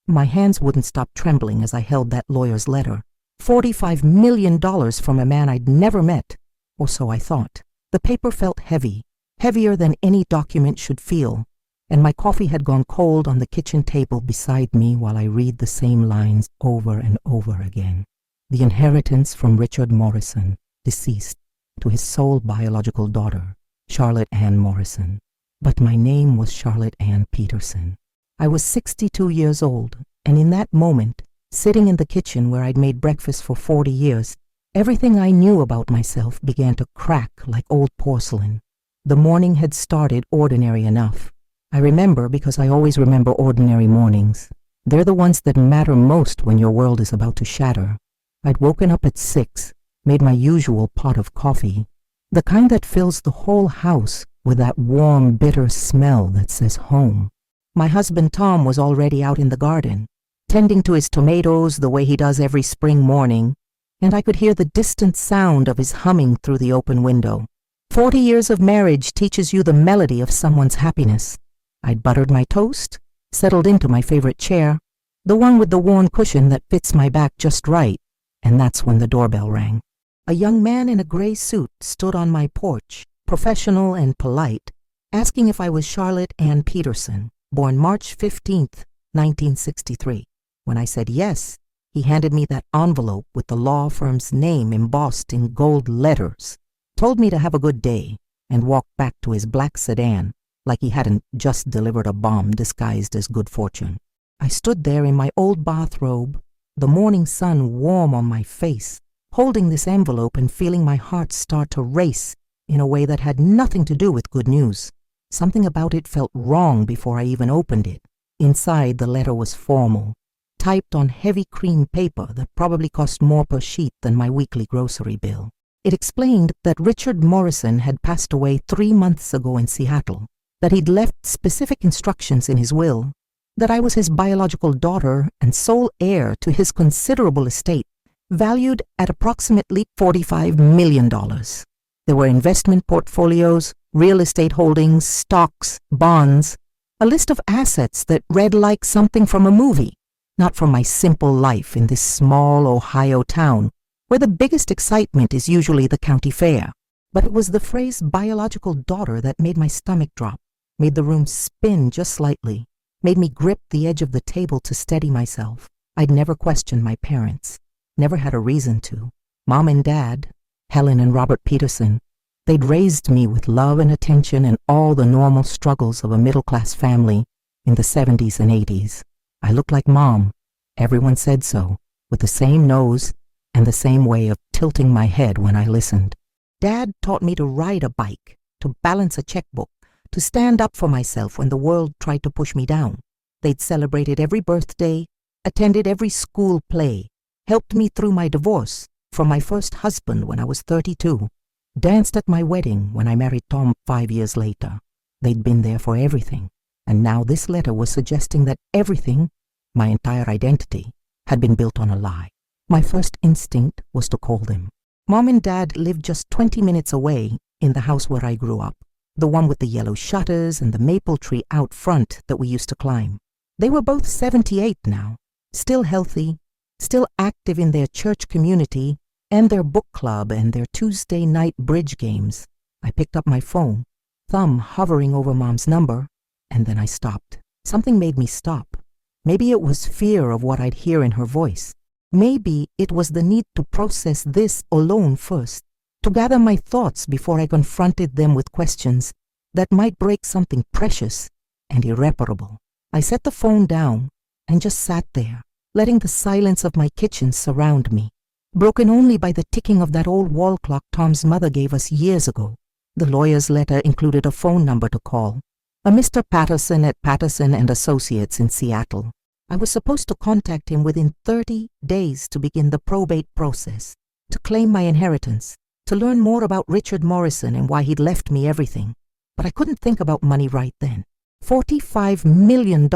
My hands wouldn't stop trembling as I held that lawyer's letter. $45 million from a man I'd never met, or so I thought. The paper felt heavy, heavier than any document should feel, and my coffee had gone cold on the kitchen table beside me while I read the same lines over and over again. The inheritance from Richard Morrison, deceased, to his sole biological daughter, Charlotte Ann Morrison. But my name was Charlotte Ann Peterson. I was 62 years old, and in that moment, sitting in the kitchen where I'd made breakfast for 40 years, everything I knew about myself began to crack like old porcelain. The morning had started ordinary enough. I remember because I always remember ordinary mornings. They're the ones that matter most when your world is about to shatter. I'd woken up at 6, made my usual pot of coffee, the kind that fills the whole house with that warm, bitter smell that says home. My husband Tom was already out in the garden, tending to his tomatoes the way he does every spring morning, and I could hear the distant sound of his humming through the open window. 40 years of marriage teaches you the melody of someone's happiness. I'd buttered my toast, settled into my favorite chair, the one with the worn cushion that fits my back just right, and that's when the doorbell rang. A young man in a gray suit stood on my porch, professional and polite, asking if I was Charlotte Ann Peterson, born March 15th, 1963. When I said yes, he handed me that envelope with the law firm's name embossed in gold letters, told me to have a good day, and walked back to his black sedan like he hadn't just delivered a bomb disguised as good fortune. I stood there in my old bathrobe, the morning sun warm on my face, holding this envelope and feeling my heart start to race in a way that had nothing to do with good news. Something about it felt wrong before I even opened it. Inside, the letter was formal, typed on heavy cream paper that probably cost more per sheet than my weekly grocery bill. It explained that Richard Morrison had passed away 3 months ago in Seattle, that he'd left specific instructions in his will, that I was his biological daughter and sole heir to his considerable estate, valued at approximately $45 million. There were investment portfolios, real estate holdings, stocks, bonds, a list of assets that read like something from a movie, not from my simple life in this small Ohio town, where the biggest excitement is usually the county fair. But it was the phrase biological daughter that made my stomach drop, made the room spin just slightly, made me grip the edge of the table to steady myself. I'd never questioned my parents, never had a reason to. Mom and Dad, Helen and Robert Peterson, they'd raised me with love and attention and all the normal struggles of a middle-class family in the 70s and 80s. I looked like Mom. Everyone said so, with the same nose and the same way of tilting my head when I listened. Dad taught me to ride a bike, to balance a checkbook, to stand up for myself when the world tried to push me down. They'd celebrated every birthday, attended every school play, helped me through my divorce from my first husband when I was 32, danced at my wedding when I married Tom 5 years later. They'd been there for everything, and now this letter was suggesting that everything, my entire identity, had been built on a lie. My first instinct was to call them. Mom and Dad lived just 20 minutes away in the house where I grew up, the one with the yellow shutters and the maple tree out front that we used to climb. They were both 78 now, still healthy, still active in their church community and their book club and their Tuesday night bridge games. I picked up my phone, thumb hovering over Mom's number, and then I stopped. Something made me stop. Maybe it was fear of what I'd hear in her voice. Maybe it was the need to process this alone first, to gather my thoughts before I confronted them with questions that might break something precious and irreparable. I set the phone down and just sat there, letting the silence of my kitchen surround me, broken only by the ticking of that old wall clock Tom's mother gave us years ago. The lawyer's letter included a phone number to call, a Mr. Patterson at Patterson and Associates in Seattle. I was supposed to contact him within 30 days to begin the probate process, to claim my inheritance, to learn more about Richard Morrison and why he'd left me everything. But I couldn't think about money right then. $45 million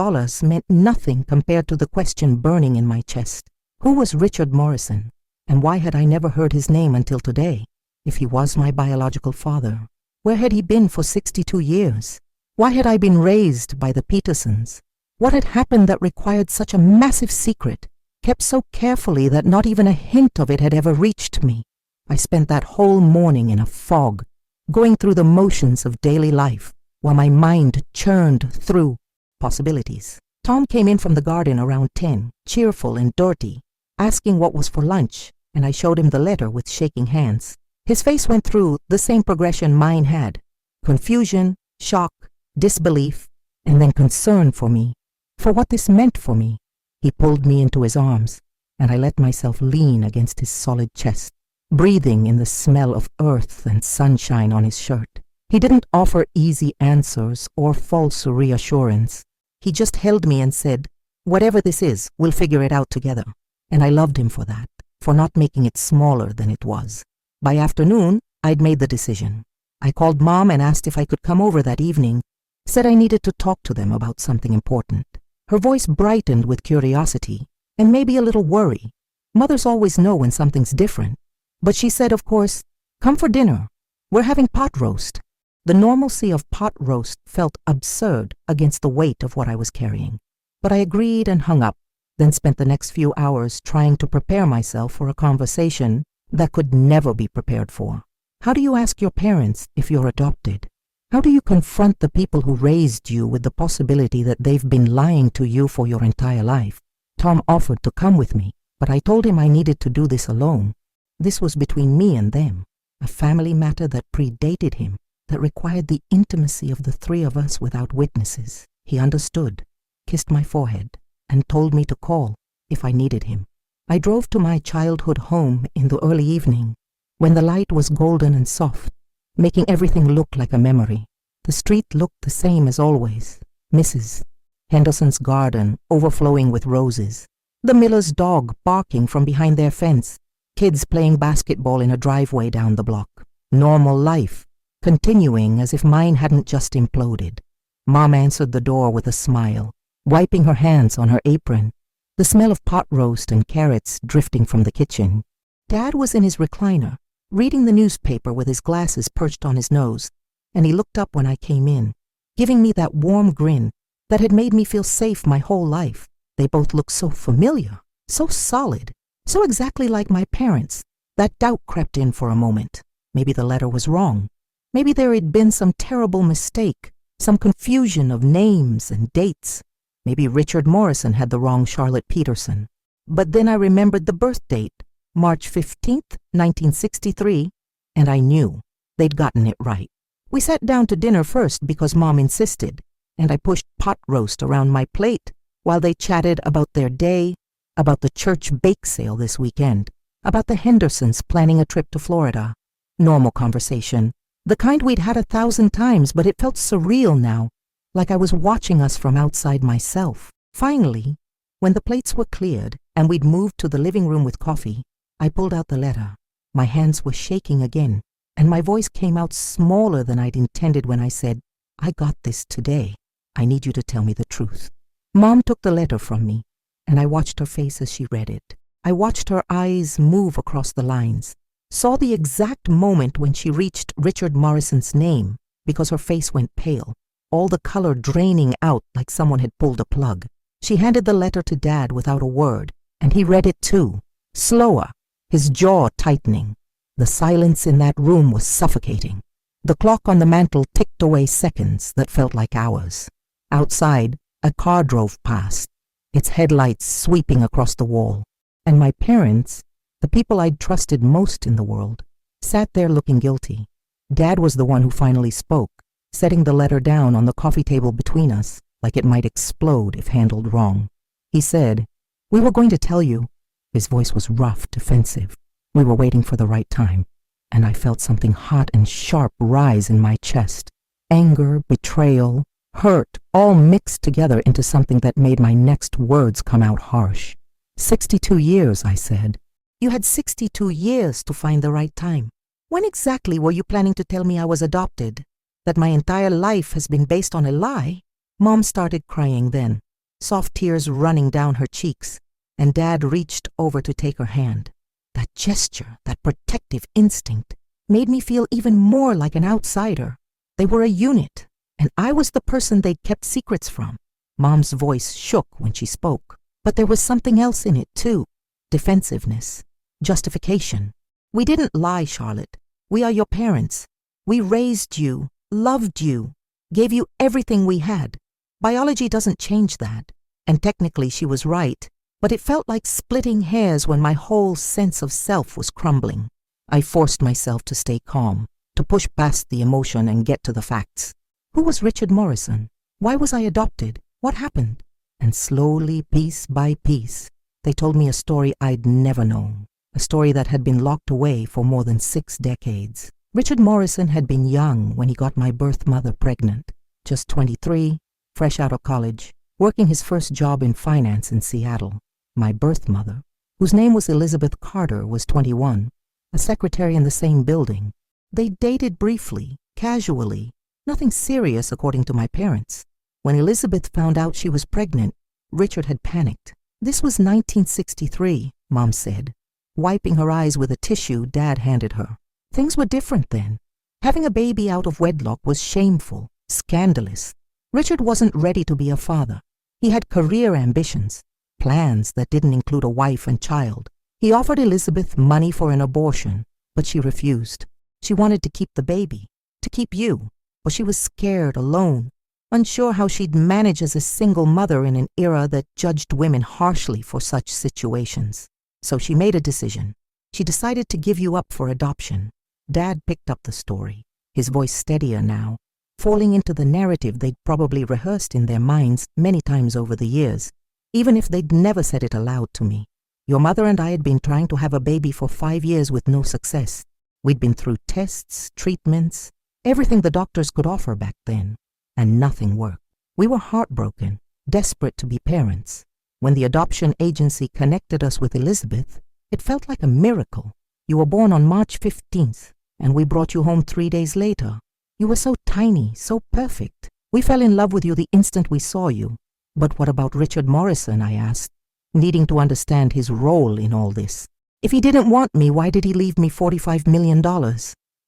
meant nothing compared to the question burning in my chest. Who was Richard Morrison? And why had I never heard his name until today? If he was my biological father, where had he been for 62 years? Why had I been raised by the Petersons? What had happened that required such a massive secret, kept so carefully that not even a hint of it had ever reached me? I spent that whole morning in a fog, going through the motions of daily life, while my mind churned through possibilities. Tom came in from the garden around 10, cheerful and dirty, asking what was for lunch, and I showed him the letter with shaking hands. His face went through the same progression mine had: confusion, shock, disbelief, and then concern for me, for what this meant for me. He pulled me into his arms, and I let myself lean against his solid chest, breathing in the smell of earth and sunshine on his shirt. He didn't offer easy answers or false reassurance. He just held me and said, "Whatever this is, we'll figure it out together." And I loved him for that, for not making it smaller than it was. By afternoon, I'd made the decision. I called Mom and asked if I could come over that evening, said I needed to talk to them about something important. Her voice brightened with curiosity and maybe a little worry. Mothers always know when something's different. But she said, of course, "Come for dinner. We're having pot roast." The normalcy of pot roast felt absurd against the weight of what I was carrying. But I agreed and hung up, then spent the next few hours trying to prepare myself for a conversation that could never be prepared for. How do you ask your parents if you're adopted? How do you confront the people who raised you with the possibility that they've been lying to you for your entire life? Tom offered to come with me, but I told him I needed to do this alone. This was between me and them, a family matter that predated him, that required the intimacy of the three of us without witnesses. He understood, kissed my forehead, and told me to call if I needed him. I drove to my childhood home in the early evening, when the light was golden and soft, making everything look like a memory. The street looked the same as always. Mrs. Henderson's garden overflowing with roses, the miller's dog barking from behind their fence, kids playing basketball in a driveway down the block. Normal life, continuing as if mine hadn't just imploded. Mom answered the door with a smile, wiping her hands on her apron, the smell of pot roast and carrots drifting from the kitchen. Dad was in his recliner, reading the newspaper with his glasses perched on his nose, and he looked up when I came in, giving me that warm grin that had made me feel safe my whole life. They both looked so familiar, so solid, so exactly like my parents, that doubt crept in for a moment. Maybe the letter was wrong. Maybe there had been some terrible mistake, some confusion of names and dates. Maybe Richard Morrison had the wrong Charlotte Peterson. But then I remembered the birth date, March 15th, 1963, and I knew they'd gotten it right. We sat down to dinner first because Mom insisted, and I pushed pot roast around my plate while they chatted about their day, about the church bake sale this weekend, about the Hendersons planning a trip to Florida. Normal conversation, the kind we'd had 1,000 times, but it felt surreal now, like I was watching us from outside myself. Finally, when the plates were cleared and we'd moved to the living room with coffee, I pulled out the letter. My hands were shaking again, and my voice came out smaller than I'd intended when I said, "I got this today. I need you to tell me the truth." Mom took the letter from me, and I watched her face as she read it. I watched her eyes move across the lines, saw the exact moment when she reached Richard Morrison's name because her face went pale, all the color draining out like someone had pulled a plug. She handed the letter to Dad without a word, and he read it too, slower, his jaw tightening. The silence in that room was suffocating. The clock on the mantel ticked away seconds that felt like hours. Outside, a car drove past, its headlights sweeping across the wall, and my parents, the people I'd trusted most in the world, sat there looking guilty. Dad was the one who finally spoke, setting the letter down on the coffee table between us like it might explode if handled wrong. He said, "We were going to tell you." His voice was rough, defensive. We were waiting for the right time, and I felt something hot and sharp rise in my chest. Anger, betrayal, hurt, all mixed together into something that made my next words come out harsh. 62 years, I said. You had 62 years to find the right time. When exactly were you planning to tell me I was adopted? That my entire life has been based on a lie? Mom started crying then, soft tears running down her cheeks, and Dad reached over to take her hand. That gesture, that protective instinct, made me feel even more like an outsider. They were a unit, and I was the person they'd kept secrets from. Mom's voice shook when she spoke, but there was something else in it too. Defensiveness. Justification. We didn't lie, Charlotte. We are your parents. We raised you, loved you, gave you everything we had. Biology doesn't change that. And technically she was right, but it felt like splitting hairs when my whole sense of self was crumbling. I forced myself to stay calm, to push past the emotion and get to the facts. Who was Richard Morrison? Why was I adopted? What happened? And slowly, piece by piece, they told me a story I'd never known, a story that had been locked away for more than 6 decades. Richard Morrison had been young when he got my birth mother pregnant, just 23, fresh out of college, working his first job in finance in Seattle. My birth mother, whose name was Elizabeth Carter, was 21, a secretary in the same building. They dated briefly, casually, nothing serious according to my parents. When Elizabeth found out she was pregnant, Richard had panicked. This was 1963, Mom said, wiping her eyes with a tissue Dad handed her. Things were different then. Having a baby out of wedlock was shameful, scandalous. Richard wasn't ready to be a father. He had career ambitions, plans that didn't include a wife and child. He offered Elizabeth money for an abortion, but she refused. She wanted to keep the baby, to keep you, but she was scared, alone, unsure how she'd manage as a single mother in an era that judged women harshly for such situations. So she made a decision. She decided to give you up for adoption. Dad picked up the story, his voice steadier now, falling into the narrative they'd probably rehearsed in their minds many times over the years, even if they'd never said it aloud to me. Your mother and I had been trying to have a baby for 5 years with no success. We'd been through tests, treatments, everything the doctors could offer back then, and nothing worked. We were heartbroken, desperate to be parents. When the adoption agency connected us with Elizabeth, it felt like a miracle. You were born on March 15th, and we brought you home 3 days later. You were so tiny, so perfect. We fell in love with you the instant we saw you. But what about Richard Morrison, I asked, needing to understand his role in all this. If he didn't want me, why did he leave me $45 million?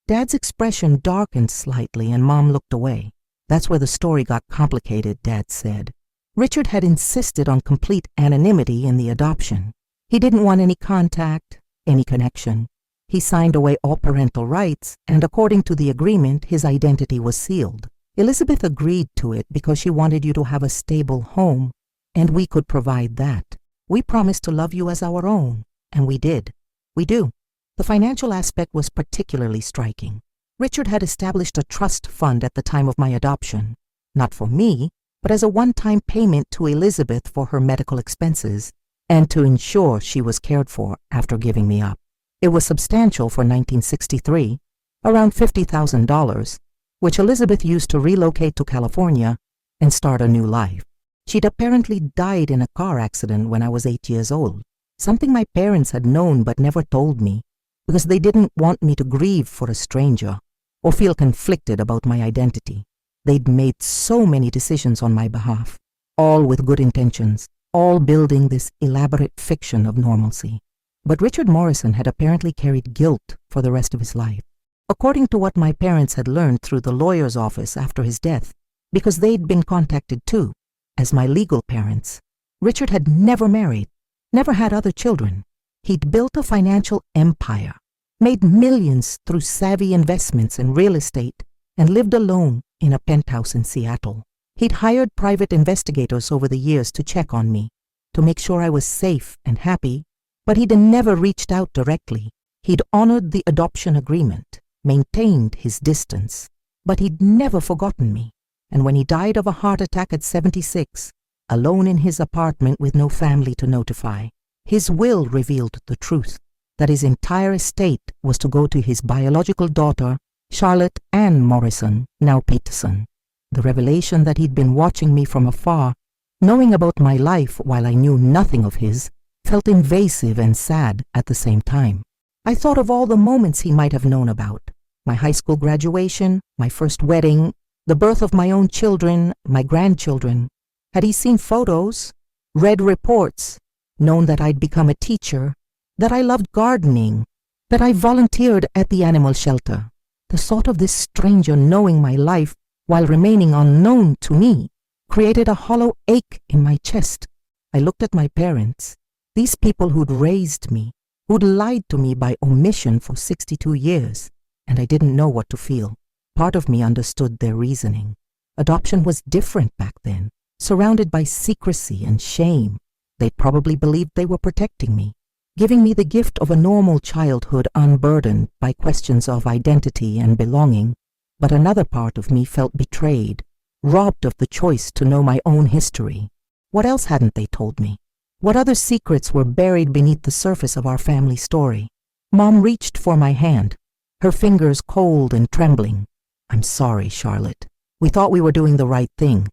Dad's expression darkened slightly and Mom looked away. That's where the story got complicated, Dad said. Richard had insisted on complete anonymity in the adoption. He didn't want any contact, any connection. He signed away all parental rights, and according to the agreement, his identity was sealed. Elizabeth agreed to it because she wanted you to have a stable home, and we could provide that. We promised to love you as our own, and we did. We do. The financial aspect was particularly striking. Richard had established a trust fund at the time of my adoption, not for me, but as a one-time payment to Elizabeth for her medical expenses, and to ensure she was cared for after giving me up. It was substantial for 1963, around $50,000, which Elizabeth used to relocate to California and start a new life. She'd apparently died in a car accident when I was 8 years old, something my parents had known but never told me, because they didn't want me to grieve for a stranger or feel conflicted about my identity. They'd made so many decisions on my behalf, all with good intentions, all building this elaborate fiction of normalcy. But Richard Morrison had apparently carried guilt for the rest of his life, according to what my parents had learned through the lawyer's office after his death, because they'd been contacted too, as my legal parents. Richard had never married, never had other children. He'd built a financial empire, made millions through savvy investments in real estate, and lived alone in a penthouse in Seattle. He'd hired private investigators over the years to check on me, to make sure I was safe and happy, but he'd never reached out directly. He'd honored the adoption agreement, maintained his distance, but he'd never forgotten me. And when he died of a heart attack at 76, alone in his apartment with no family to notify, his will revealed the truth, that his entire estate was to go to his biological daughter, Charlotte Ann Morrison, now Peterson. The revelation that he'd been watching me from afar, knowing about my life while I knew nothing of his, felt invasive and sad at the same time. I thought of all the moments he might have known about. My high school graduation, my first wedding, the birth of my own children, my grandchildren. Had he seen photos, read reports, known that I'd become a teacher, that I loved gardening, that I volunteered at the animal shelter? The thought of this stranger knowing my life while remaining unknown to me created a hollow ache in my chest. I looked at my parents, these people who'd raised me, who'd lied to me by omission for 62 years, and I didn't know what to feel. Part of me understood their reasoning. Adoption was different back then, surrounded by secrecy and shame. They probably believed they were protecting me, giving me the gift of a normal childhood unburdened by questions of identity and belonging. But another part of me felt betrayed, robbed of the choice to know my own history. What else hadn't they told me? What other secrets were buried beneath the surface of our family story? Mom reached for my hand, her fingers cold and trembling. "I'm sorry, Charlotte. We thought we were doing the right thing.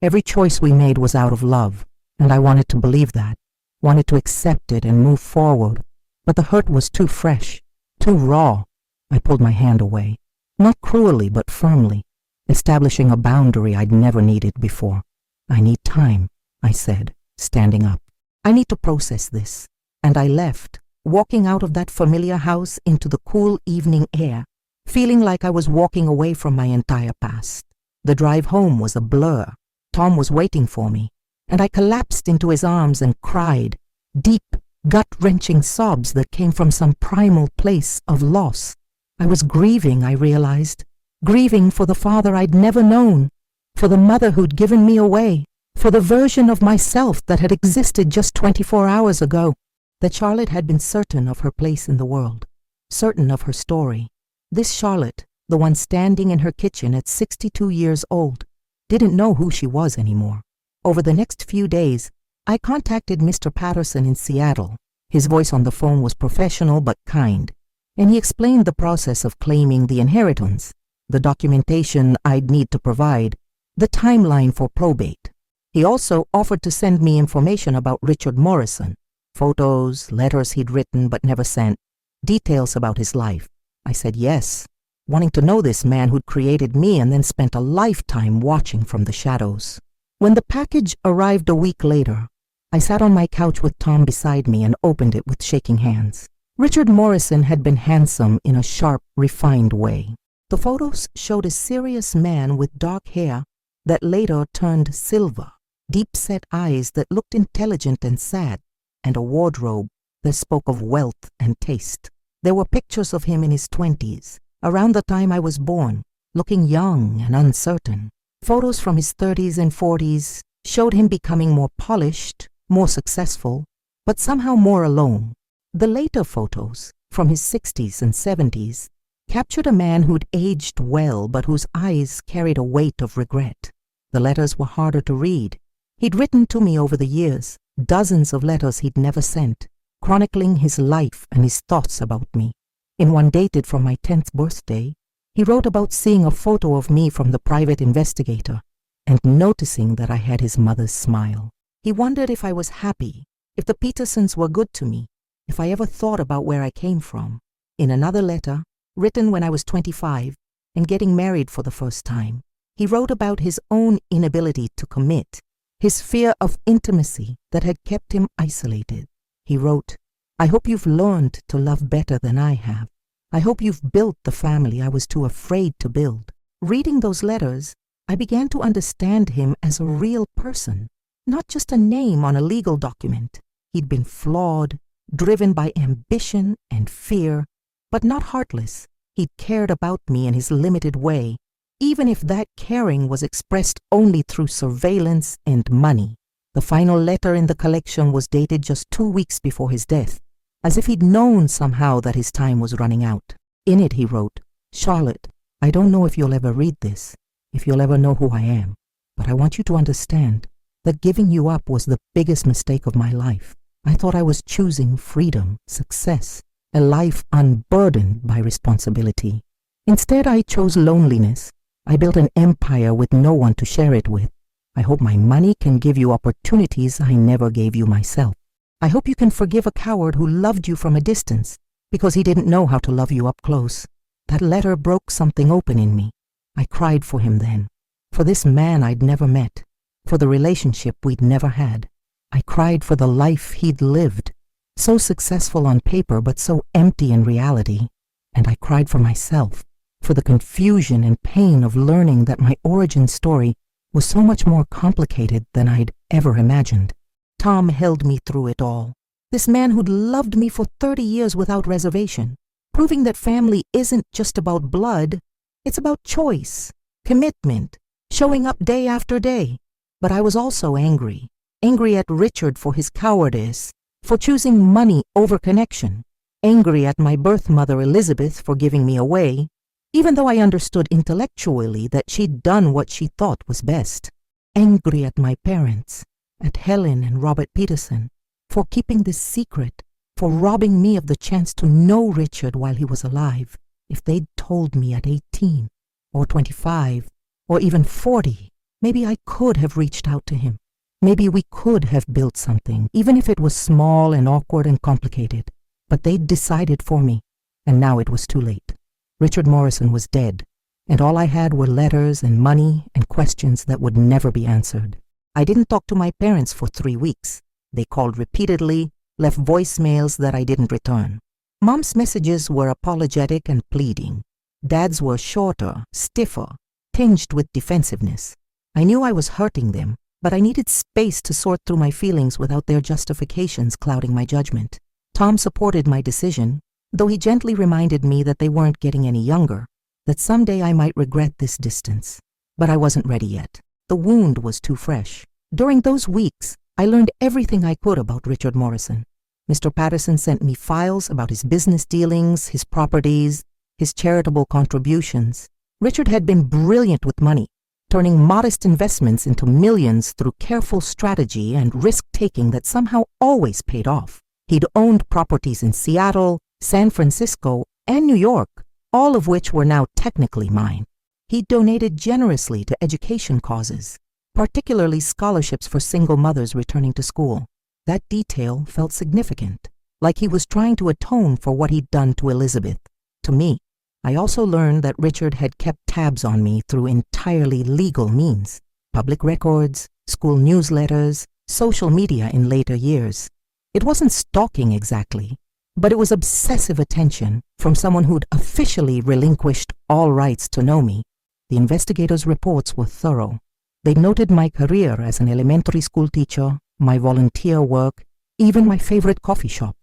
Every choice we made was out of love, and I wanted to believe that, wanted to accept it and move forward. But the hurt was too fresh, too raw." I pulled my hand away, not cruelly but firmly, establishing a boundary I'd never needed before. "I need time," I said, standing up. "I need to process this." And I left, walking out of that familiar house into the cool evening air, feeling like I was walking away from my entire past. The drive home was a blur. Tom was waiting for me, and I collapsed into his arms and cried, deep, gut-wrenching sobs that came from some primal place of loss. I was grieving, I realized, grieving for the father I'd never known, for the mother who'd given me away, for the version of myself that had existed just 24 hours ago. That Charlotte had been certain of her place in the world, certain of her story. This Charlotte, the one standing in her kitchen at 62 years old, didn't know who she was anymore. Over the next few days, I contacted Mr. Patterson in Seattle. His voice on the phone was professional but kind, and he explained the process of claiming the inheritance, the documentation I'd need to provide, the timeline for probate. He also offered to send me information about Richard Morrison, photos, letters he'd written but never sent, details about his life. I said yes, wanting to know this man who'd created me and then spent a lifetime watching from the shadows. When the package arrived a week later, I sat on my couch with Tom beside me and opened it with shaking hands. Richard Morrison had been handsome in a sharp, refined way. The photos showed a serious man with dark hair that later turned silver, deep-set eyes that looked intelligent and sad, and a wardrobe that spoke of wealth and taste. There were pictures of him in his 20s, around the time I was born, looking young and uncertain. Photos from his 30s and 40s showed him becoming more polished, more successful, but somehow more alone. The later photos, from his 60s and 70s, captured a man who'd aged well but whose eyes carried a weight of regret. The letters were harder to read. He'd written to me over the years, dozens of letters he'd never sent, chronicling his life and his thoughts about me. In one dated from my 10th birthday, he wrote about seeing a photo of me from the private investigator and noticing that I had his mother's smile. He wondered if I was happy, if the Petersons were good to me, if I ever thought about where I came from. In another letter, written when I was 25 and getting married for the first time, he wrote about his own inability to commit, his fear of intimacy that had kept him isolated. He wrote, "I hope you've learned to love better than I have. I hope you've built the family I was too afraid to build." Reading those letters, I began to understand him as a real person, not just a name on a legal document. He'd been flawed, driven by ambition and fear, but not heartless. He'd cared about me in his limited way, even if that caring was expressed only through surveillance and money. The final letter in the collection was dated just 2 weeks before his death, as if he'd known somehow that his time was running out. In it he wrote, "Charlotte, I don't know if you'll ever read this, if you'll ever know who I am, but I want you to understand that giving you up was the biggest mistake of my life. I thought I was choosing freedom, success, a life unburdened by responsibility. Instead, I chose loneliness. I built an empire with no one to share it with. I hope my money can give you opportunities I never gave you myself. I hope you can forgive a coward who loved you from a distance because he didn't know how to love you up close." That letter broke something open in me. I cried for him then, for this man I'd never met, for the relationship we'd never had. I cried for the life he'd lived, so successful on paper but so empty in reality. And I cried for myself, for the confusion and pain of learning that my origin story was so much more complicated than I'd ever imagined. Tom held me through it all. This man who'd loved me for 30 years without reservation, proving that family isn't just about blood, it's about choice, commitment, showing up day after day. But I was also angry at Richard for his cowardice, for choosing money over connection, angry at my birth mother Elizabeth for giving me away, even though I understood intellectually that she'd done what she thought was best, angry at my parents, at Helen and Robert Peterson, for keeping this secret, for robbing me of the chance to know Richard while he was alive. If they'd told me at 18, or 25, or even 40, maybe I could have reached out to him. Maybe we could have built something, even if it was small and awkward and complicated. But they'd decided for me, and now it was too late. Richard Morrison was dead, and all I had were letters and money and questions that would never be answered. I didn't talk to my parents for 3 weeks. They called repeatedly, left voicemails that I didn't return. Mom's messages were apologetic and pleading. Dad's were shorter, stiffer, tinged with defensiveness. I knew I was hurting them, but I needed space to sort through my feelings without their justifications clouding my judgment. Tom supported my decision, though he gently reminded me that they weren't getting any younger, that someday I might regret this distance. But I wasn't ready yet. The wound was too fresh. During those weeks, I learned everything I could about Richard Morrison. Mr. Patterson sent me files about his business dealings, his properties, his charitable contributions. Richard had been brilliant with money, turning modest investments into millions through careful strategy and risk-taking that somehow always paid off. He'd owned properties in Seattle, San Francisco, and New York, all of which were now technically mine. He donated generously to education causes, particularly scholarships for single mothers returning to school. That detail felt significant, like he was trying to atone for what he'd done to Elizabeth, to me. I also learned that Richard had kept tabs on me through entirely legal means: public records, school newsletters, social media in later years. It wasn't stalking exactly, but it was obsessive attention from someone who'd officially relinquished all rights to know me. The investigators' reports were thorough. They noted my career as an elementary school teacher, my volunteer work, even my favorite coffee shop.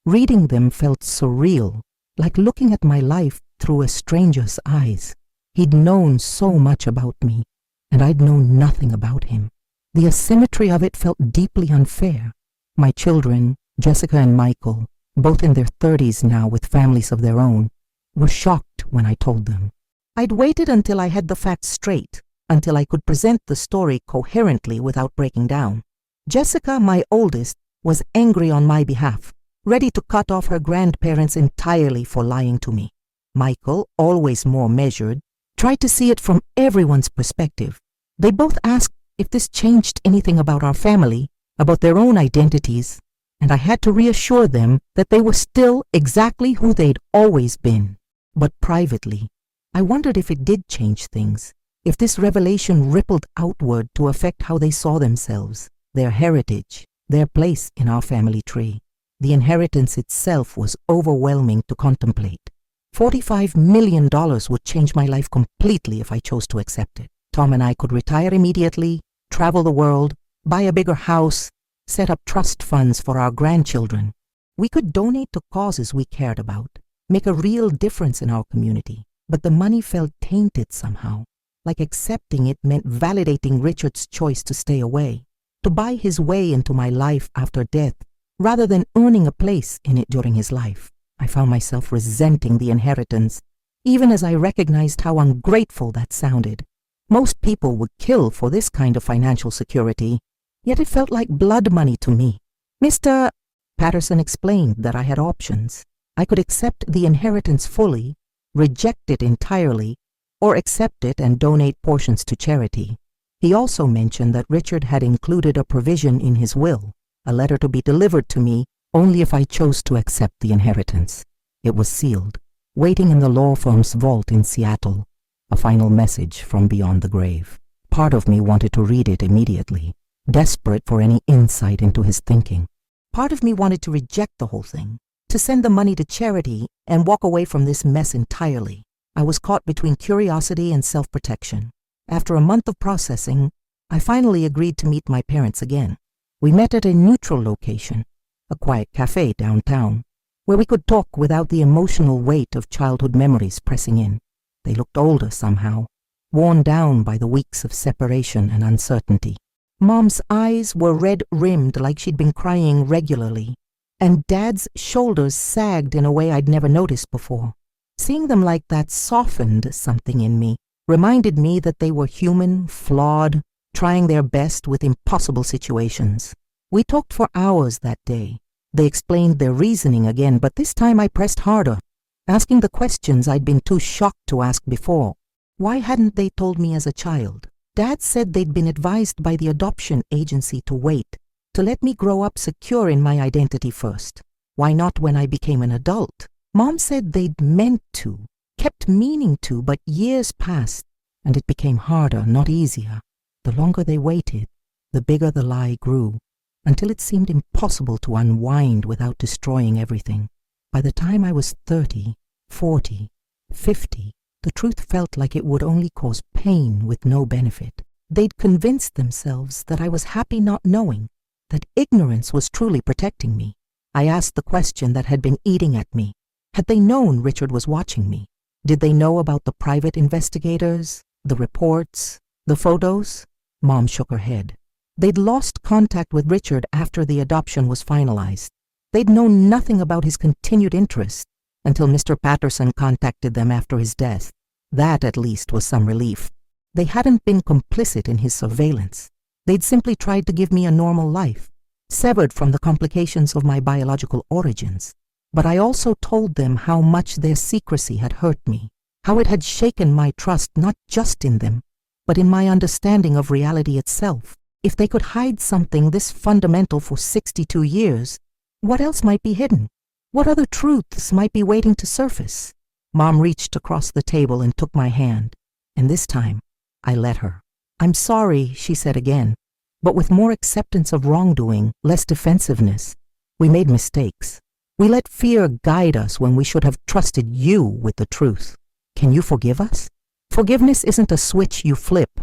Reading them felt surreal, like looking at my life through a stranger's eyes. He'd known so much about me, and I'd known nothing about him. The asymmetry of it felt deeply unfair. My children, Jessica and Michael, both in their 30s now with families of their own, were shocked when I told them. I'd waited until I had the facts straight, until I could present the story coherently without breaking down. Jessica, my oldest, was angry on my behalf, ready to cut off her grandparents entirely for lying to me. Michael, always more measured, tried to see it from everyone's perspective. They both asked if this changed anything about our family, about their own identities, and I had to reassure them that they were still exactly who they'd always been. But privately, I wondered if it did change things, if this revelation rippled outward to affect how they saw themselves, their heritage, their place in our family tree. The inheritance itself was overwhelming to contemplate. $45 million would change my life completely if I chose to accept it. Tom and I could retire immediately, travel the world, buy a bigger house, set up trust funds for our grandchildren. We could donate to causes we cared about, make a real difference in our community. But the money felt tainted somehow, like accepting it meant validating Richard's choice to stay away, to buy his way into my life after death, rather than earning a place in it during his life. I found myself resenting the inheritance, even as I recognized how ungrateful that sounded. Most people would kill for this kind of financial security, yet it felt like blood money to me. Mr. Patterson explained that I had options. I could accept the inheritance fully, reject it entirely, or accept it and donate portions to charity. He also mentioned that Richard had included a provision in his will, a letter to be delivered to me only if I chose to accept the inheritance. It was sealed, waiting in the law firm's vault in Seattle, a final message from beyond the grave. Part of me wanted to read it immediately, desperate for any insight into his thinking. Part of me wanted to reject the whole thing, to send the money to charity and walk away from this mess entirely. I was caught between curiosity and self-protection. After a month of processing, I finally agreed to meet my parents again. We met at a neutral location, a quiet cafe downtown, where we could talk without the emotional weight of childhood memories pressing in. They looked older somehow, worn down by the weeks of separation and uncertainty. Mom's eyes were red-rimmed like she'd been crying regularly, and Dad's shoulders sagged in a way I'd never noticed before. Seeing them like that softened something in me, reminded me that they were human, flawed, trying their best with impossible situations. We talked for hours that day. They explained their reasoning again, but this time I pressed harder, asking the questions I'd been too shocked to ask before. Why hadn't they told me as a child? Dad said they'd been advised by the adoption agency to wait, to let me grow up secure in my identity first. Why not when I became an adult? Mom said they'd meant to, kept meaning to, but years passed, and it became harder, not easier. The longer they waited, the bigger the lie grew, until it seemed impossible to unwind without destroying everything. By the time I was 30, 40, 50, the truth felt like it would only cause pain with no benefit. They'd convinced themselves that I was happy not knowing, that ignorance was truly protecting me. I asked the question that had been eating at me. Had they known Richard was watching me? Did they know about the private investigators, the reports, the photos? Mom shook her head. They'd lost contact with Richard after the adoption was finalized. They'd known nothing about his continued interest until Mr. Patterson contacted them after his death. That, at least, was some relief. They hadn't been complicit in his surveillance. They'd simply tried to give me a normal life, severed from the complications of my biological origins. But I also told them how much their secrecy had hurt me, how it had shaken my trust not just in them, but in my understanding of reality itself. If they could hide something this fundamental for 62 years, what else might be hidden? What other truths might be waiting to surface? Mom reached across the table and took my hand, and this time I let her. "I'm sorry," she said again, but with more acceptance of wrongdoing, less defensiveness. "We made mistakes. We let fear guide us when we should have trusted you with the truth. Can you forgive us?" Forgiveness isn't a switch you flip.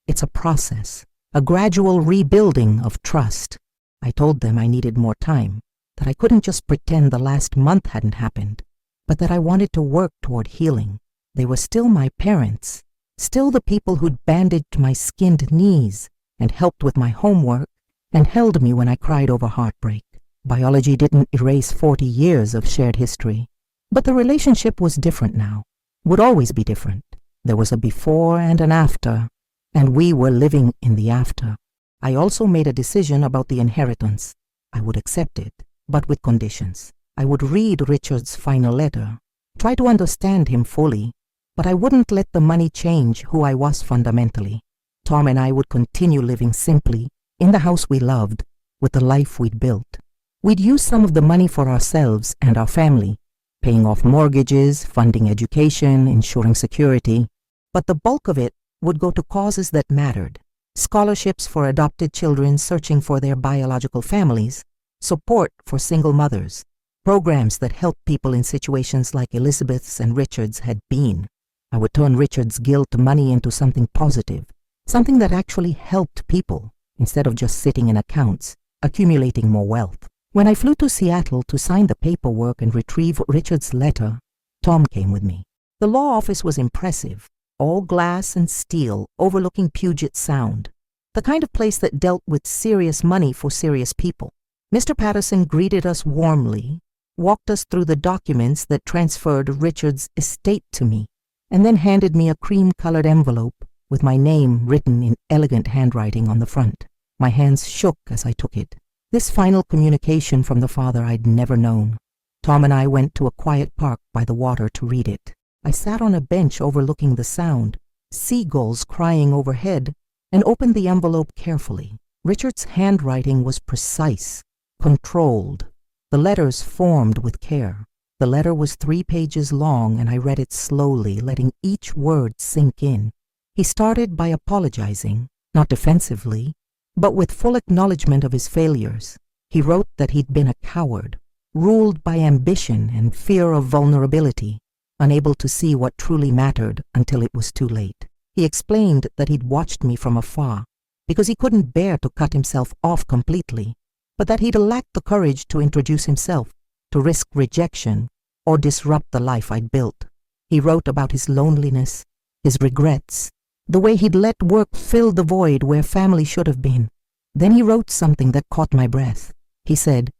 It's a process, a gradual rebuilding of trust. I told them I needed more time, that I couldn't just pretend the last month hadn't happened, but that I wanted to work toward healing. They were still my parents, still the people who'd bandaged my skinned knees and helped with my homework and held me when I cried over heartbreak. Biology didn't erase 40 years of shared history, but the relationship was different now, would always be different. There was a before and an after, and we were living in the after. I also made a decision about the inheritance. I would accept it, but with conditions. I would read Richard's final letter, try to understand him fully, but I wouldn't let the money change who I was fundamentally. Tom and I would continue living simply, in the house we loved, with the life we'd built. We'd use some of the money for ourselves and our family, paying off mortgages, funding education, ensuring security, but the bulk of it would go to causes that mattered: scholarships for adopted children searching for their biological families, support for single mothers, programs that helped people in situations like Elizabeth's and Richard's had been. I would turn Richard's guilt money into something positive, something that actually helped people, instead of just sitting in accounts, accumulating more wealth. When I flew to Seattle to sign the paperwork and retrieve Richard's letter, Tom came with me. The law office was impressive, all glass and steel overlooking Puget Sound, the kind of place that dealt with serious money for serious people. Mr. Patterson greeted us warmly, walked us through the documents that transferred Richard's estate to me, and then handed me a cream-colored envelope with my name written in elegant handwriting on the front. My hands shook as I took it. This final communication from the father I'd never known. Tom and I went to a quiet park by the water to read it. I sat on a bench overlooking the sound, seagulls crying overhead, and opened the envelope carefully. Richard's handwriting was precise, controlled. The letters formed with care. The letter was 3 pages long, and I read it slowly, letting each word sink in. He started by apologizing, not defensively, but with full acknowledgement of his failures. He wrote that he'd been a coward, ruled by ambition and fear of vulnerability, unable to see what truly mattered until it was too late. He explained that he'd watched me from afar, because he couldn't bear to cut himself off completely, but that he'd lacked the courage to introduce himself, to risk rejection, or disrupt the life I'd built. He wrote about his loneliness, his regrets, the way he'd let work fill the void where family should have been. Then he wrote something that caught my breath. He said,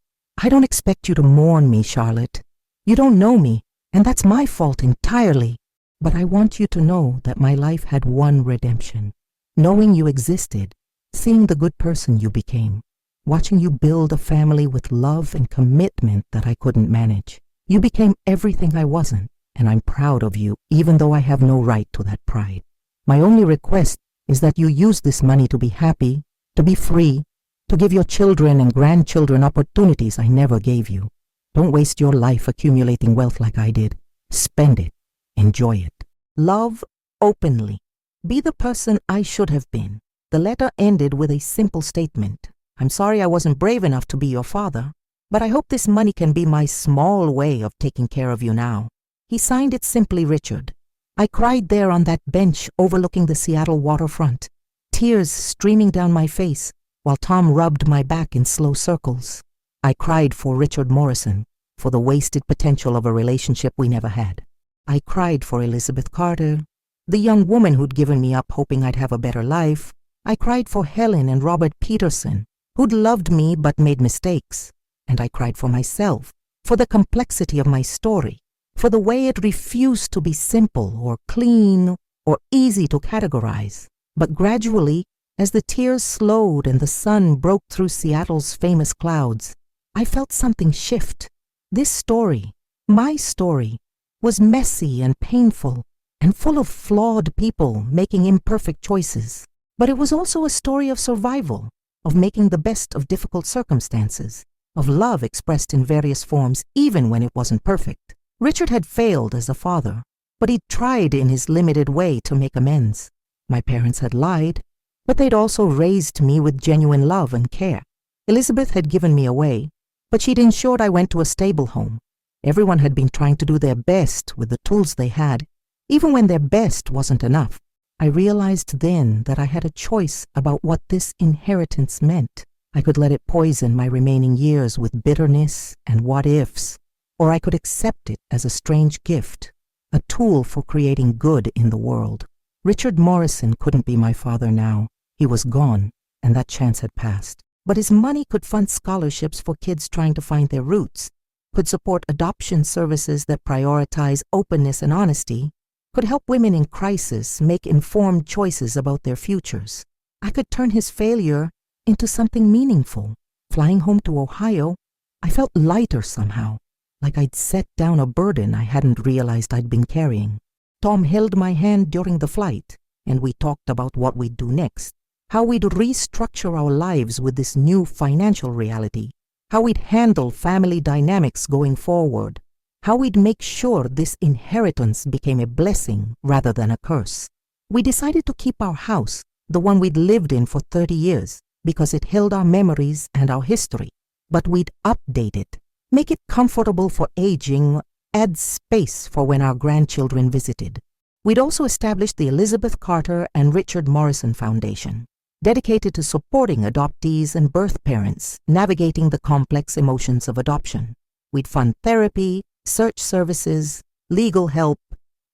"I don't expect you to mourn me, Charlotte. You don't know me, and that's my fault entirely. But I want you to know that my life had one redemption. Knowing you existed, seeing the good person you became, watching you build a family with love and commitment that I couldn't manage. You became everything I wasn't, and I'm proud of you, even though I have no right to that pride. My only request is that you use this money to be happy, to be free, to give your children and grandchildren opportunities I never gave you. Don't waste your life accumulating wealth like I did. Spend it. Enjoy it. Love openly. Be the person I should have been." The letter ended with a simple statement. "I'm sorry I wasn't brave enough to be your father, but I hope this money can be my small way of taking care of you now." He signed it simply Richard. I cried there on that bench overlooking the Seattle waterfront, tears streaming down my face while Tom rubbed my back in slow circles. I cried for Richard Morrison, for the wasted potential of a relationship we never had. I cried for Elizabeth Carter, the young woman who'd given me up hoping I'd have a better life. I cried for Helen and Robert Peterson, who'd loved me but made mistakes. And I cried for myself, for the complexity of my story, for the way it refused to be simple or clean or easy to categorize. But gradually, as the tears slowed and the sun broke through Seattle's famous clouds, I felt something shift. This story, my story, was messy and painful and full of flawed people making imperfect choices. But it was also a story of survival, of making the best of difficult circumstances, of love expressed in various forms even when it wasn't perfect. Richard had failed as a father, but he'd tried in his limited way to make amends. My parents had lied, but they'd also raised me with genuine love and care. Elizabeth had given me away, but she'd ensured I went to a stable home. Everyone had been trying to do their best with the tools they had, even when their best wasn't enough. I realized then that I had a choice about what this inheritance meant. I could let it poison my remaining years with bitterness and what-ifs, or I could accept it as a strange gift, a tool for creating good in the world. Richard Morrison couldn't be my father now. He was gone, and that chance had passed. But his money could fund scholarships for kids trying to find their roots, could support adoption services that prioritize openness and honesty, could help women in crisis make informed choices about their futures. I could turn his failure into something meaningful. Flying home to Ohio, I felt lighter somehow, like I'd set down a burden I hadn't realized I'd been carrying. Tom held my hand during the flight, and we talked about what we'd do next, how we'd restructure our lives with this new financial reality, how we'd handle family dynamics going forward, how we'd make sure this inheritance became a blessing rather than a curse. We decided to keep our house, the one we'd lived in for 30 years, because it held our memories and our history. But we'd update it, make it comfortable for aging, add space for when our grandchildren visited. We'd also established the Elizabeth Carter and Richard Morrison Foundation, dedicated to supporting adoptees and birth parents navigating the complex emotions of adoption. We'd fund therapy, search services, legal help,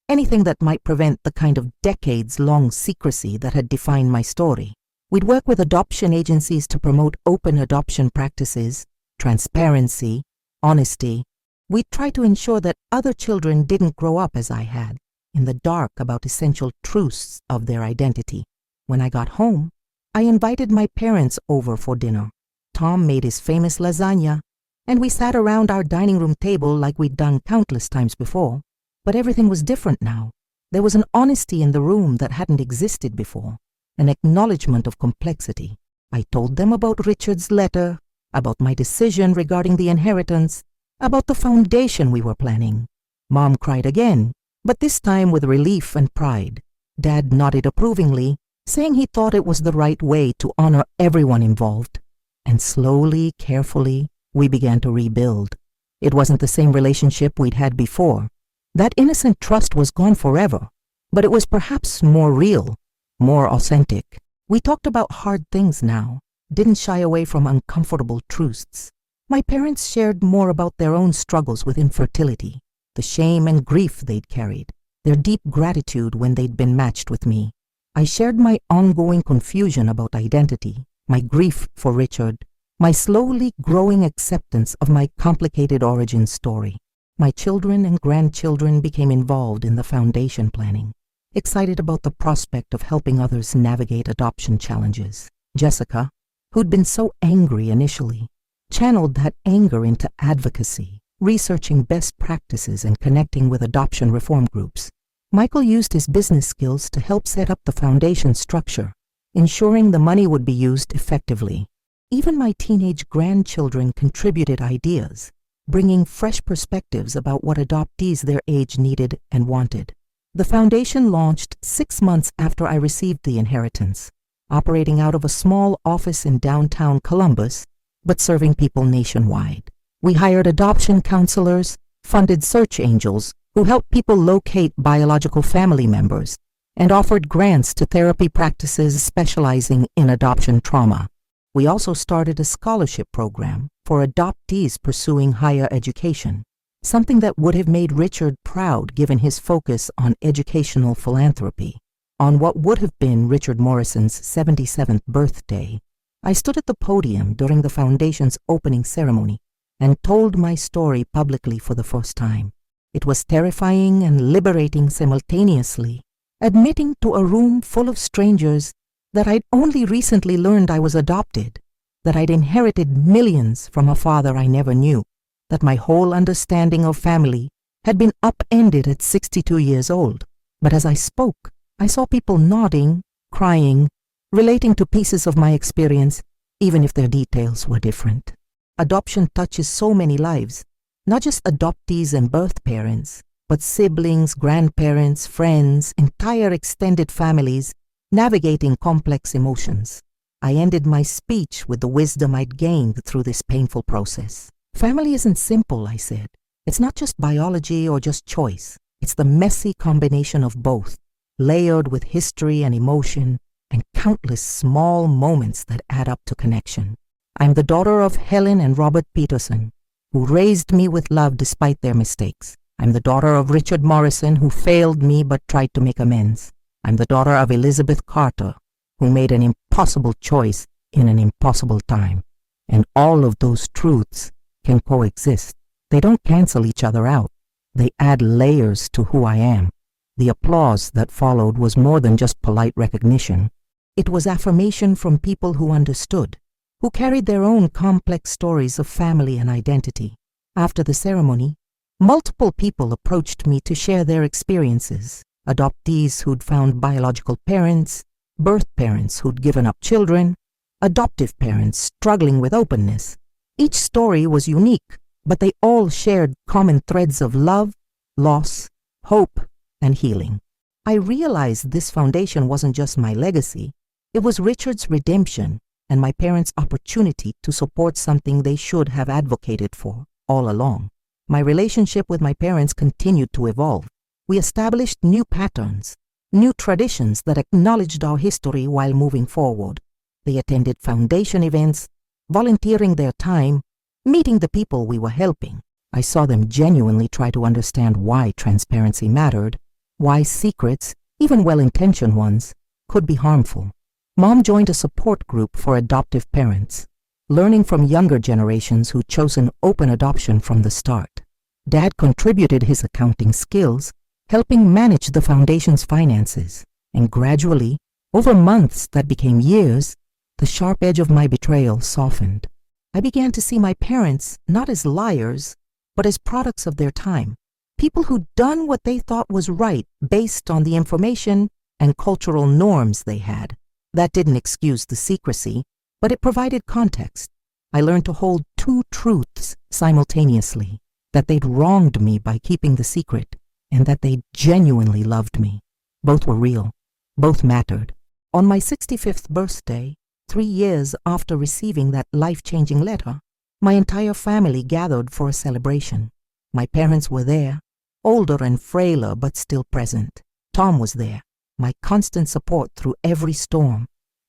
anything that might prevent the kind of decades-long secrecy that had defined my story. We'd work with adoption agencies to promote open adoption practices, transparency, honesty. We'd try to ensure that other children didn't grow up as I had, in the dark about essential truths of their identity. When I got home, I invited my parents over for dinner. Tom made his famous lasagna, and we sat around our dining room table like we'd done countless times before. But everything was different now. There was an honesty in the room that hadn't existed before, an acknowledgement of complexity. I told them about Richard's letter, about my decision regarding the inheritance, about the foundation we were planning. Mom cried again, but this time with relief and pride. Dad nodded approvingly, saying he thought it was the right way to honor everyone involved. And slowly, carefully, we began to rebuild. It wasn't the same relationship we'd had before. That innocent trust was gone forever, but it was perhaps more real, more authentic. We talked about hard things now, didn't shy away from uncomfortable truths. My parents shared more about their own struggles with infertility, the shame and grief they'd carried, their deep gratitude when they'd been matched with me. I shared my ongoing confusion about identity, my grief for Richard, my slowly growing acceptance of my complicated origin story. My children and grandchildren became involved in the foundation planning, excited about the prospect of helping others navigate adoption challenges. Jessica, who'd been so angry initially, channeled that anger into advocacy, researching best practices and connecting with adoption reform groups. Michael used his business skills to help set up the foundation structure, ensuring the money would be used effectively. Even my teenage grandchildren contributed ideas, bringing fresh perspectives about what adoptees their age needed and wanted. The foundation launched 6 months after I received the inheritance, operating out of a small office in downtown Columbus, but serving people nationwide. We hired adoption counselors, funded search angels who helped people locate biological family members, and offered grants to therapy practices specializing in adoption trauma. We also started a scholarship program for adoptees pursuing higher education, something that would have made Richard proud given his focus on educational philanthropy. On what would have been Richard Morrison's 77th birthday, I stood at the podium during the foundation's opening ceremony and told my story publicly for the first time. It was terrifying and liberating simultaneously, admitting to a room full of strangers that I'd only recently learned I was adopted, that I'd inherited millions from a father I never knew, that my whole understanding of family had been upended at 62 years old. But as I spoke, I saw people nodding, crying, relating to pieces of my experience, even if their details were different. Adoption touches so many lives, not just adoptees and birth parents, but siblings, grandparents, friends, entire extended families, navigating complex emotions. I ended my speech with the wisdom I'd gained through this painful process. Family isn't simple, I said. It's not just biology or just choice. It's the messy combination of both, layered with history and emotion, and countless small moments that add up to connection. I'm the daughter of Helen and Robert Peterson, who raised me with love despite their mistakes. I'm the daughter of Richard Morrison, who failed me but tried to make amends. I'm the daughter of Elizabeth Carter, who made an impossible choice in an impossible time. And all of those truths can coexist. They don't cancel each other out. They add layers to who I am. The applause that followed was more than just polite recognition. It was affirmation from people who understood, who carried their own complex stories of family and identity. After the ceremony, multiple people approached me to share their experiences. Adoptees who'd found biological parents, birth parents who'd given up children, adoptive parents struggling with openness. Each story was unique, but they all shared common threads of love, loss, hope, and healing. I realized this foundation wasn't just my legacy. It was Richard's redemption and my parents' opportunity to support something they should have advocated for all along. My relationship with my parents continued to evolve. We established new patterns, new traditions that acknowledged our history while moving forward. They attended foundation events, volunteering their time, meeting the people we were helping. I saw them genuinely try to understand why transparency mattered, why secrets, even well-intentioned ones, could be harmful. Mom joined a support group for adoptive parents, learning from younger generations who'd chosen open adoption from the start. Dad contributed his accounting skills, helping manage the foundation's finances, and gradually, over months that became years, the sharp edge of my betrayal softened. I began to see my parents not as liars, but as products of their time, people who'd done what they thought was right based on the information and cultural norms they had. That didn't excuse the secrecy, but it provided context. I learned to hold two truths simultaneously, that they'd wronged me by keeping the secret, and that they genuinely loved me. Both were real. Both mattered. On my 65th birthday, 3 years after receiving that life-changing letter, my entire family gathered for a celebration. My parents were there, older and frailer but still present. Tom was there, my constant support through every storm.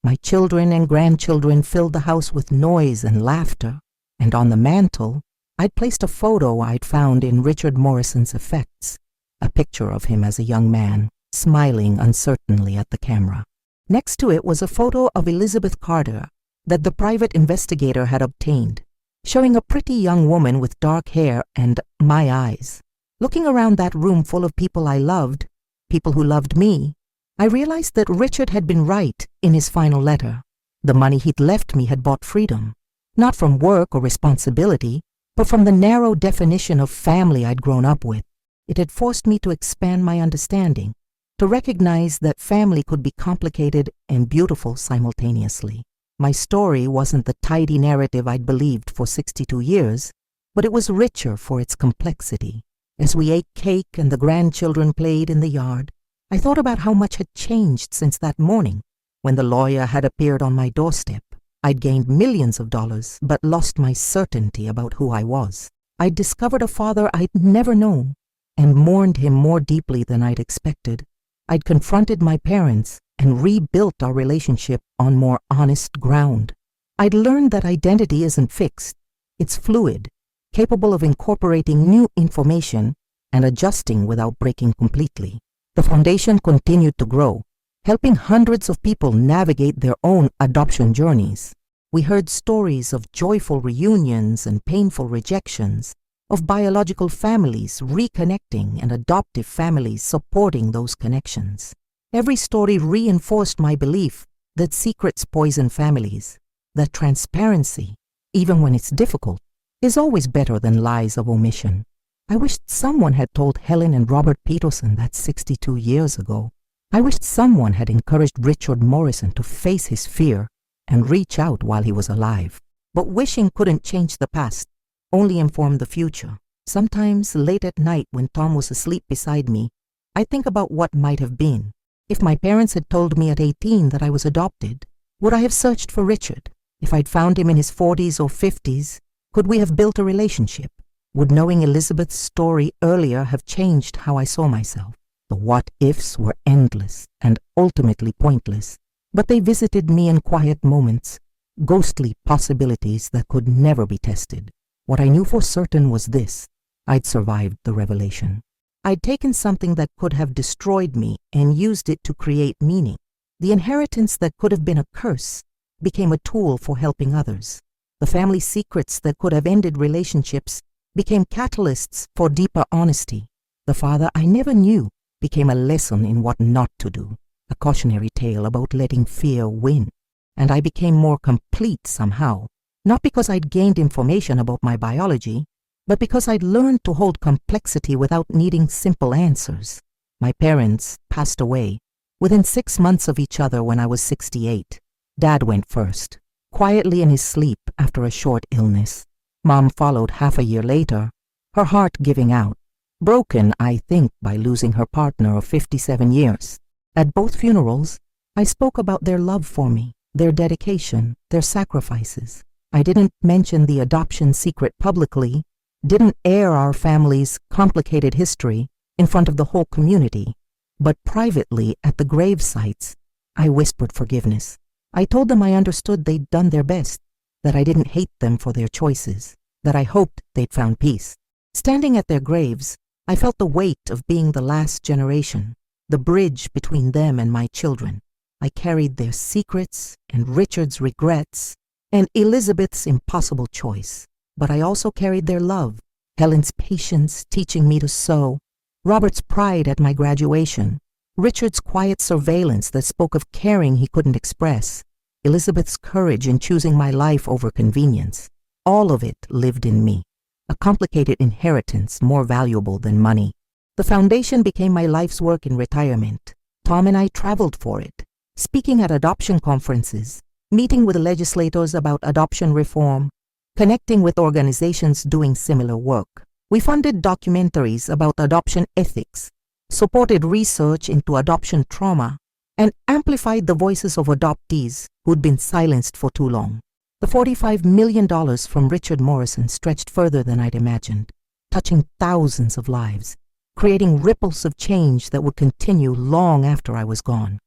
My children and grandchildren filled the house with noise and laughter, and on the mantel, I'd placed a photo I'd found in Richard Morrison's effects, a picture of him as a young man, smiling uncertainly at the camera. Next to it was a photo of Elizabeth Carter that the private investigator had obtained, showing a pretty young woman with dark hair and my eyes. Looking around that room full of people I loved, people who loved me, I realized that Richard had been right in his final letter. The money he'd left me had bought freedom, not from work or responsibility, but from the narrow definition of family I'd grown up with. It had forced me to expand my understanding, to recognize that family could be complicated and beautiful simultaneously. My story wasn't the tidy narrative I'd believed for 62 years, but it was richer for its complexity. As we ate cake and the grandchildren played in the yard, I thought about how much had changed since that morning when the lawyer had appeared on my doorstep. I'd gained millions of dollars, but lost my certainty about who I was. I'd discovered a father I'd never known and mourned him more deeply than I'd expected. I'd confronted my parents and rebuilt our relationship on more honest ground. I'd learned that identity isn't fixed. It's fluid, capable of incorporating new information and adjusting without breaking completely. The foundation continued to grow, helping hundreds of people navigate their own adoption journeys. We heard stories of joyful reunions and painful rejections, of biological families reconnecting and adoptive families supporting those connections. Every story reinforced my belief that secrets poison families, that transparency, even when it's difficult, is always better than lies of omission. I wished someone had told Helen and Robert Peterson that 62 years ago. I wished someone had encouraged Richard Morrison to face his fear and reach out while he was alive. But wishing couldn't change the past, only inform the future. Sometimes, late at night when Tom was asleep beside me, I think about what might have been. If my parents had told me at 18 that I was adopted, would I have searched for Richard? If I'd found him in his 40s or 50s, could we have built a relationship? Would knowing Elizabeth's story earlier have changed how I saw myself? The what-ifs were endless and ultimately pointless, but they visited me in quiet moments, ghostly possibilities that could never be tested. What I knew for certain was this: I'd survived the revelation. I'd taken something that could have destroyed me and used it to create meaning. The inheritance that could have been a curse became a tool for helping others. The family secrets that could have ended relationships became catalysts for deeper honesty. The father I never knew became a lesson in what not to do, a cautionary tale about letting fear win. And I became more complete somehow, not because I'd gained information about my biology, but because I'd learned to hold complexity without needing simple answers. My parents passed away within 6 months of each other when I was 68. Dad went first, quietly in his sleep after a short illness. Mom followed half a year later, her heart giving out, broken, I think, by losing her partner of 57 years. At both funerals, I spoke about their love for me, their dedication, their sacrifices. I didn't mention the adoption secret publicly, didn't air our family's complicated history in front of the whole community, but privately at the grave sites, I whispered forgiveness. I told them I understood they'd done their best, that I didn't hate them for their choices, that I hoped they'd found peace. Standing at their graves, I felt the weight of being the last generation, the bridge between them and my children. I carried their secrets and Richard's regrets and Elizabeth's impossible choice. But I also carried their love, Helen's patience teaching me to sew, Robert's pride at my graduation, Richard's quiet surveillance that spoke of caring he couldn't express, Elizabeth's courage in choosing my life over convenience. All of it lived in me, a complicated inheritance more valuable than money. The foundation became my life's work in retirement. Tom and I traveled for it, speaking at adoption conferences, meeting with legislators about adoption reform, connecting with organizations doing similar work. We funded documentaries about adoption ethics, supported research into adoption trauma, and amplified the voices of adoptees who'd been silenced for too long. The $45 million from Richard Morrison stretched further than I'd imagined, touching thousands of lives, creating ripples of change that would continue long after I was gone.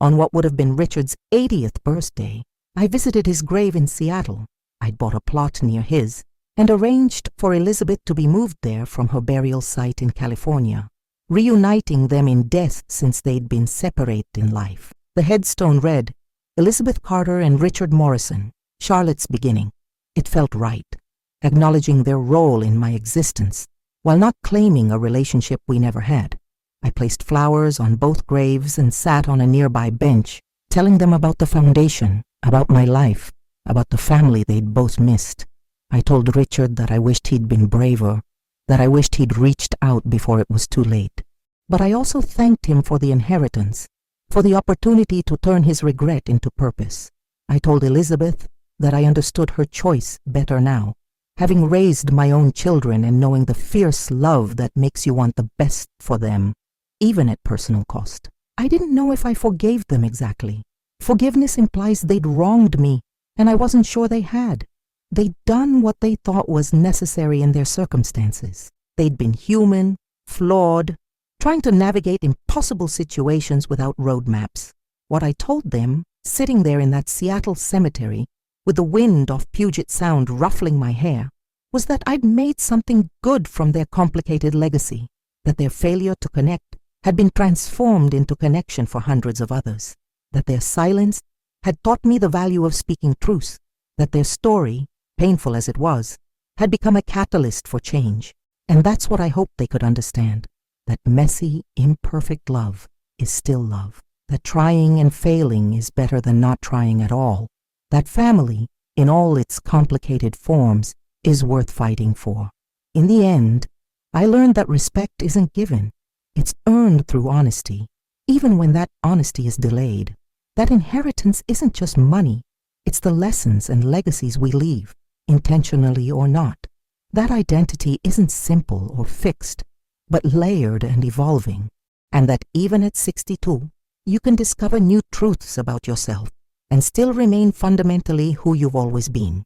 On what would have been Richard's 80th birthday, I visited his grave in Seattle. I'd bought a plot near his and arranged for Elizabeth to be moved there from her burial site in California, reuniting them in death since they'd been separate in life. The headstone read, Elizabeth Carter and Richard Morrison, Charlotte's beginning. It felt right, acknowledging their role in my existence, while not claiming a relationship we never had. I placed flowers on both graves and sat on a nearby bench, telling them about the foundation, about my life, about the family they'd both missed. I told Richard that I wished he'd been braver, that I wished he'd reached out before it was too late. But I also thanked him for the inheritance, for the opportunity to turn his regret into purpose. I told Elizabeth that I understood her choice better now, having raised my own children and knowing the fierce love that makes you want the best for them, even at personal cost. I didn't know if I forgave them exactly. Forgiveness implies they'd wronged me, and I wasn't sure they had. They'd done what they thought was necessary in their circumstances. They'd been human, flawed, trying to navigate impossible situations without roadmaps. What I told them, sitting there in that Seattle cemetery, with the wind off Puget Sound ruffling my hair, was that I'd made something good from their complicated legacy, that their failure to connect had been transformed into connection for hundreds of others, that their silence had taught me the value of speaking truth, that their story, painful as it was, had become a catalyst for change. And that's what I hoped they could understand, that messy, imperfect love is still love, that trying and failing is better than not trying at all, that family, in all its complicated forms, is worth fighting for. In the end, I learned that respect isn't given. It's earned through honesty, even when that honesty is delayed. That inheritance isn't just money. It's the lessons and legacies we leave, intentionally or not. That identity isn't simple or fixed, but layered and evolving. And that even at 62, you can discover new truths about yourself and still remain fundamentally who you've always been.